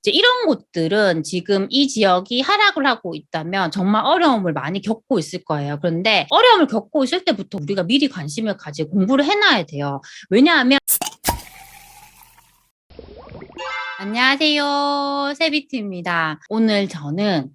이제 이런 곳들은 지금 이 지역이 하락을 하고 있다면 정말 어려움을 많이 겪고 있을 거예요. 그런데 어려움을 겪고 있을 때부터 우리가 미리 관심을 가지고 공부를 해놔야 돼요. 왜냐하면 안녕하세요. 세비트입니다. 오늘 저는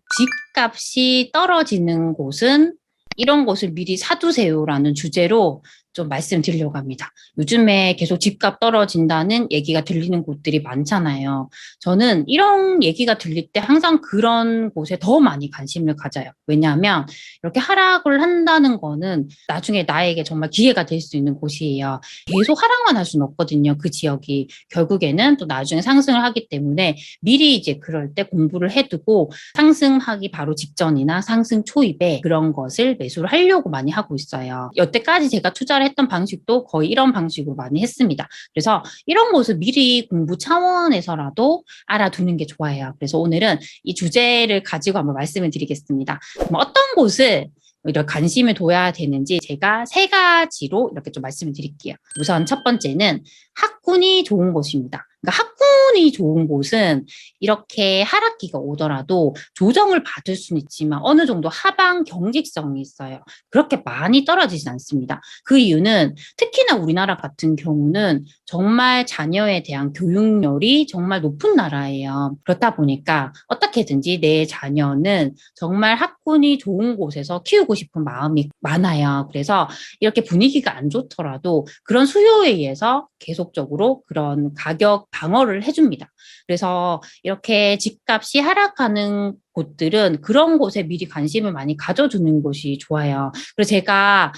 집값이 떨어지는 곳은 이런 곳을 미리 사두세요라는 주제로 좀 말씀드리려고 합니다. 요즘에 계속 집값 떨어진다는 얘기가 들리는 곳들이 많잖아요. 저는 이런 얘기가 들릴 때 항상 그런 곳에 더 많이 관심을 가져요. 왜냐하면 이렇게 하락을 한다는 거는 나중에 나에게 정말 기회가 될 수 있는 곳이에요. 계속 하락만 할 수는 없거든요. 그 지역이 결국에는 또 나중에 상승을 하기 때문에 미리 이제 그럴 때 공부를 해두고 상승하기 바로 직전이나 상승 초입에 그런 것을 매수를 하려고 많이 하고 있어요. 여태까지 제가 투자를 했던 방식도 거의 이런 방식으로 많이 했습니다. 그래서 이런 것을 미리 공부 차원에서라도 알아두는 게 좋아요. 그래서 오늘은 이 주제를 가지고 한번 말씀을 드리겠습니다. 어떤 곳을 이렇게 관심을 둬야 되는지 제가 세 가지로 이렇게 좀 말씀을 드릴게요. 우선 첫 번째는 학군이 좋은 곳입니다. 그러니까 학군이 좋은 곳은 이렇게 하락기가 오더라도 조정을 받을 수는 있지만 어느 정도 하방 경직성이 있어요. 그렇게 많이 떨어지진 않습니다. 그 이유는 특히나 우리나라 같은 경우는 정말 자녀에 대한 교육열이 정말 높은 나라예요. 그렇다 보니까 어떻게든지 내 자녀는 정말 학군이 좋은 곳에서 키우고 싶은 마음이 많아요. 그래서 이렇게 분위기가 안 좋더라도 그런 수요에 의해서 계속적으로 그런 가격 방어를 해줍니다. 그래서 이렇게 집값이 하락하는 곳들은 그런 곳에 미리 관심을 많이 가져두는 곳이 좋아요. 그래서 제가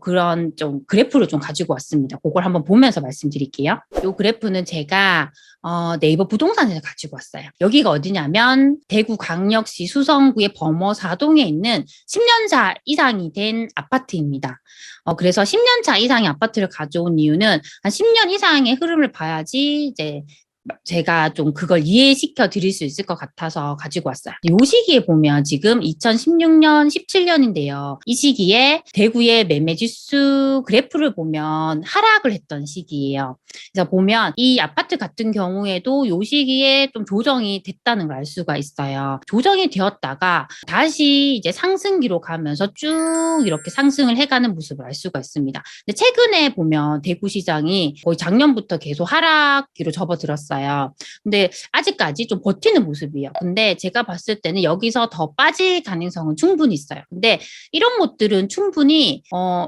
그런 좀 그래프를 좀 가지고 왔습니다. 그걸 한번 보면서 말씀드릴게요. 이 그래프는 제가 네이버 부동산에서 가지고 왔어요. 여기가 어디냐면 대구광역시 수성구의 범어사동에 있는 10년차 이상이 된 아파트입니다. 그래서 10년차 이상의 아파트를 가져온 이유는 한 10년 이상의 흐름을 봐야지 이제 제가 좀 그걸 이해시켜 드릴 수 있을 것 같아서 가지고 왔어요. 이 시기에 보면 지금 2016년, 17년인데요. 이 시기에 대구의 매매지수 그래프를 보면 하락을 했던 시기예요. 그래서 보면 이 아파트 같은 경우에도 이 시기에 좀 조정이 됐다는 걸 알 수가 있어요. 조정이 되었다가 다시 이제 상승기로 가면서 쭉 이렇게 상승을 해가는 모습을 알 수가 있습니다. 근데 최근에 보면 대구시장이 거의 작년부터 계속 하락기로 접어들었어요. 근데 아직까지 좀 버티는 모습이에요. 근데 제가 봤을 때는 여기서 더 빠질 가능성은 충분히 있어요. 근데 이런 곳들은 충분히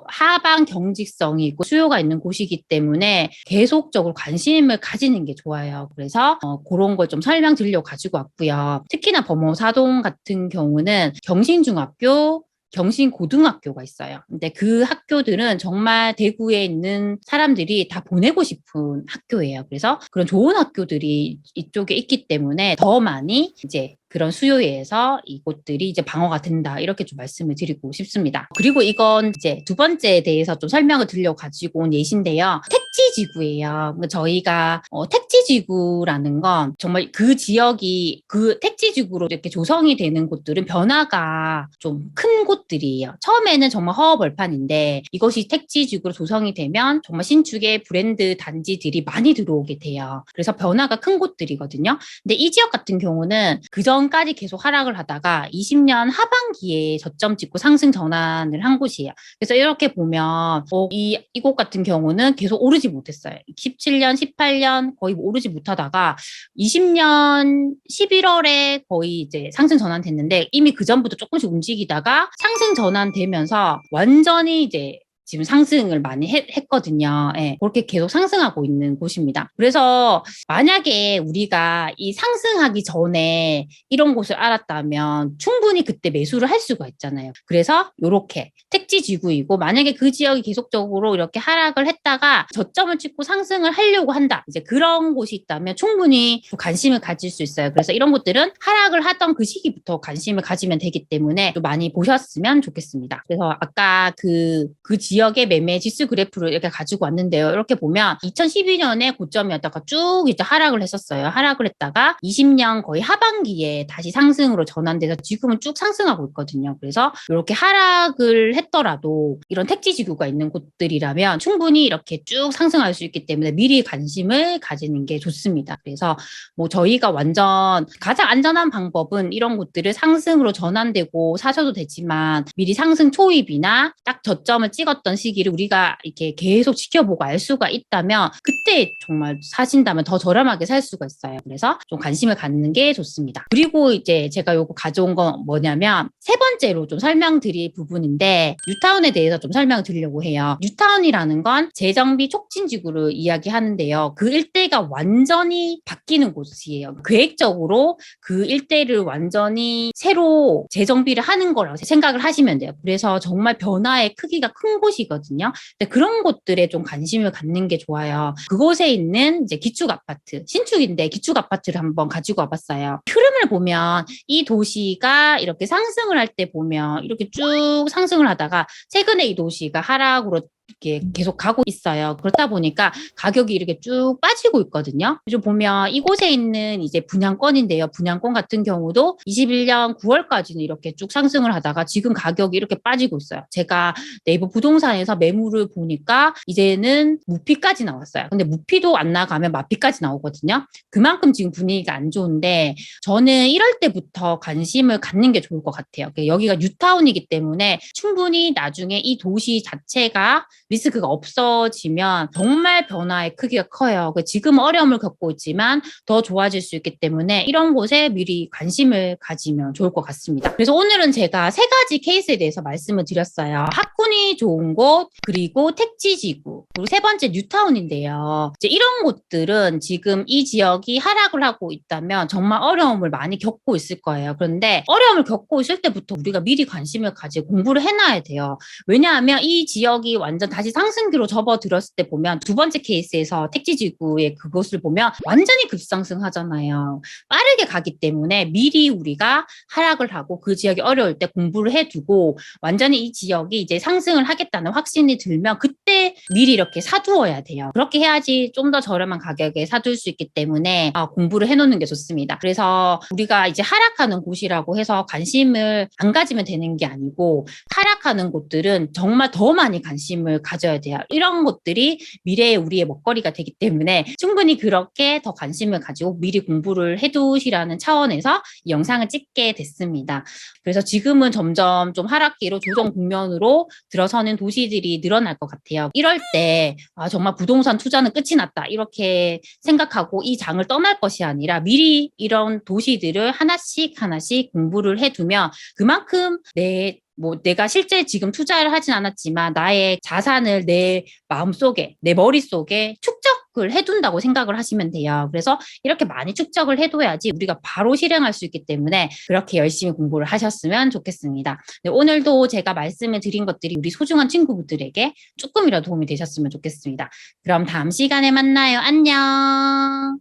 하방 경직성이 있고 수요가 있는 곳이기 때문에 계속적으로 관심을 가지는 게 좋아요. 그래서 그런 걸 좀 설명드리려고 가지고 왔고요. 특히나 범어사동 같은 경우는 경신중학교, 경신고등학교가 있어요. 근데 그 학교들은 정말 대구에 있는 사람들이 다 보내고 싶은 학교예요. 그래서 그런 좋은 학교들이 이쪽에 있기 때문에 더 많이 이제 그런 수요에 의해서 이곳들이 이제 방어가 된다. 이렇게 좀 말씀을 드리고 싶습니다. 그리고 이건 이제 두 번째에 대해서 좀 설명을 드리려고 가지고 온 예시인데요. 택지지구예요. 저희가 택지지구라는 건 정말 그 지역이 그 택지지구로 이렇게 조성이 되는 곳들은 변화가 좀 큰 곳들이에요. 처음에는 정말 허허벌판인데 이것이 택지지구로 조성이 되면 정말 신축의 브랜드 단지들이 많이 들어오게 돼요. 그래서 변화가 큰 곳들이거든요. 근데 이 지역 같은 경우는 그 전까지 계속 하락을 하다가 20년 하반기에 저점 찍고 상승 전환을 한 곳이에요. 그래서 이렇게 보면 이곳 같은 경우는 계속 오르지 못했어요. 17년, 18년 거의 오르지 못하다가 20년 11월에 거의 이제 상승 전환됐는데 이미 그 전부터 조금씩 움직이다가 상승 전환되면서 완전히 이제 지금 상승을 많이 했거든요. 예, 그렇게 계속 상승하고 있는 곳입니다. 그래서 만약에 우리가 이 상승하기 전에 이런 곳을 알았다면 충분히 그때 매수를 할 수가 있잖아요. 그래서 이렇게 택지지구이고 만약에 그 지역이 계속적으로 이렇게 하락을 했다가 저점을 찍고 상승을 하려고 한다. 이제 그런 곳이 있다면 충분히 관심을 가질 수 있어요. 그래서 이런 곳들은 하락을 하던 그 시기부터 관심을 가지면 되기 때문에 좀 많이 보셨으면 좋겠습니다. 그래서 아까 그 지역 지역의 매매 지수 그래프를 이렇게 가지고 왔는데요. 이렇게 보면 2012년에 고점이었다가 쭉 이제 하락을 했었어요. 하락을 했다가 20년 거의 하반기에 다시 상승으로 전환돼서 지금은 쭉 상승하고 있거든요. 그래서 이렇게 하락을 했더라도 이런 택지지구가 있는 곳들이라면 충분히 이렇게 쭉 상승할 수 있기 때문에 미리 관심을 가지는 게 좋습니다. 그래서 뭐 저희가 완전 가장 안전한 방법은 이런 곳들을 상승으로 전환되고 사셔도 되지만 미리 상승 초입이나 딱 저점을 찍었던 시기를 우리가 이렇게 계속 지켜보고 알 수가 있다면 그때 정말 사신다면 더 저렴하게 살 수가 있어요. 그래서 좀 관심을 갖는 게 좋습니다. 그리고 이제 제가 요거 가져온 건 뭐냐면 세 번째로 좀 설명드릴 부분인데 뉴타운에 대해서 좀 설명드리려고 해요. 뉴타운이라는 건 재정비 촉진지구를 이야기하는데요. 그 일대가 완전히 바뀌는 곳이에요. 계획적으로 그 일대를 완전히 새로 재정비를 하는 거라고 생각을 하시면 돼요. 그래서 정말 변화의 크기가 큰 곳이거든요. 근데 그런 곳들에 좀 관심을 갖는 게 좋아요. 그곳에 있는 이제 기축 아파트, 신축인데 기축 아파트를 한번 가지고 와봤어요. 흐름을 보면 이 도시가 이렇게 상승을 할 때 보면 이렇게 쭉 상승을 하다가 최근에 이 도시가 하락으로 이렇게 계속 가고 있어요. 그렇다 보니까 가격이 이렇게 쭉 빠지고 있거든요. 좀 보면 이곳에 있는 이제 분양권인데요. 분양권 같은 경우도 21년 9월까지는 이렇게 쭉 상승을 하다가 지금 가격이 이렇게 빠지고 있어요. 제가 네이버 부동산에서 매물을 보니까 이제는 무피까지 나왔어요. 근데 무피도 안 나가면 마피까지 나오거든요. 그만큼 지금 분위기가 안 좋은데 저는 이럴 때부터 관심을 갖는 게 좋을 것 같아요. 여기가 뉴타운이기 때문에 충분히 나중에 이 도시 자체가 리스크가 없어지면 정말 변화의 크기가 커요. 지금 어려움을 겪고 있지만 더 좋아질 수 있기 때문에 이런 곳에 미리 관심을 가지면 좋을 것 같습니다. 그래서 오늘은 제가 세 가지 케이스에 대해서 말씀을 드렸어요. 학군이 좋은 곳, 그리고 택지지구, 그리고 세 번째 뉴타운인데요. 이제 이런 곳들은 지금 이 지역이 하락을 하고 있다면 정말 어려움을 많이 겪고 있을 거예요. 그런데 어려움을 겪고 있을 때부터 우리가 미리 관심을 가지고 공부를 해놔야 돼요. 왜냐하면 이 지역이 완전 다시 상승기로 접어들었을 때 보면 두 번째 케이스에서 택지지구의 그것을 보면 완전히 급상승하잖아요. 빠르게 가기 때문에 미리 우리가 하락을 하고 그 지역이 어려울 때 공부를 해두고 완전히 이 지역이 이제 상승을 하겠다는 확신이 들면 그때 미리 이렇게 사두어야 돼요. 그렇게 해야지 좀 더 저렴한 가격에 사둘 수 있기 때문에 공부를 해놓는 게 좋습니다. 그래서 우리가 이제 하락하는 곳이라고 해서 관심을 안 가지면 되는 게 아니고 하락하는 곳들은 정말 더 많이 관심을 가져야 돼요. 이런 것들이 미래의 우리의 먹거리가 되기 때문에 충분히 그렇게 더 관심을 가지고 미리 공부를 해두시라는 차원에서 이 영상을 찍게 됐습니다. 그래서 지금은 점점 좀 하락기로 조정 국면으로 들어서는 도시들이 늘어날 것 같아요. 이럴 때 정말 부동산 투자는 끝이 났다 이렇게 생각하고 이 장을 떠날 것이 아니라 미리 이런 도시들을 하나씩 공부를 해두면 그만큼 내가 실제 지금 투자를 하진 않았지만 나의 자산을 내 마음속에, 내 머릿속에 축적을 해둔다고 생각을 하시면 돼요. 그래서 이렇게 많이 축적을 해둬야지 우리가 바로 실행할 수 있기 때문에 그렇게 열심히 공부를 하셨으면 좋겠습니다. 네, 오늘도 제가 말씀을 드린 것들이 우리 소중한 친구분들에게 조금이라도 도움이 되셨으면 좋겠습니다. 그럼 다음 시간에 만나요. 안녕.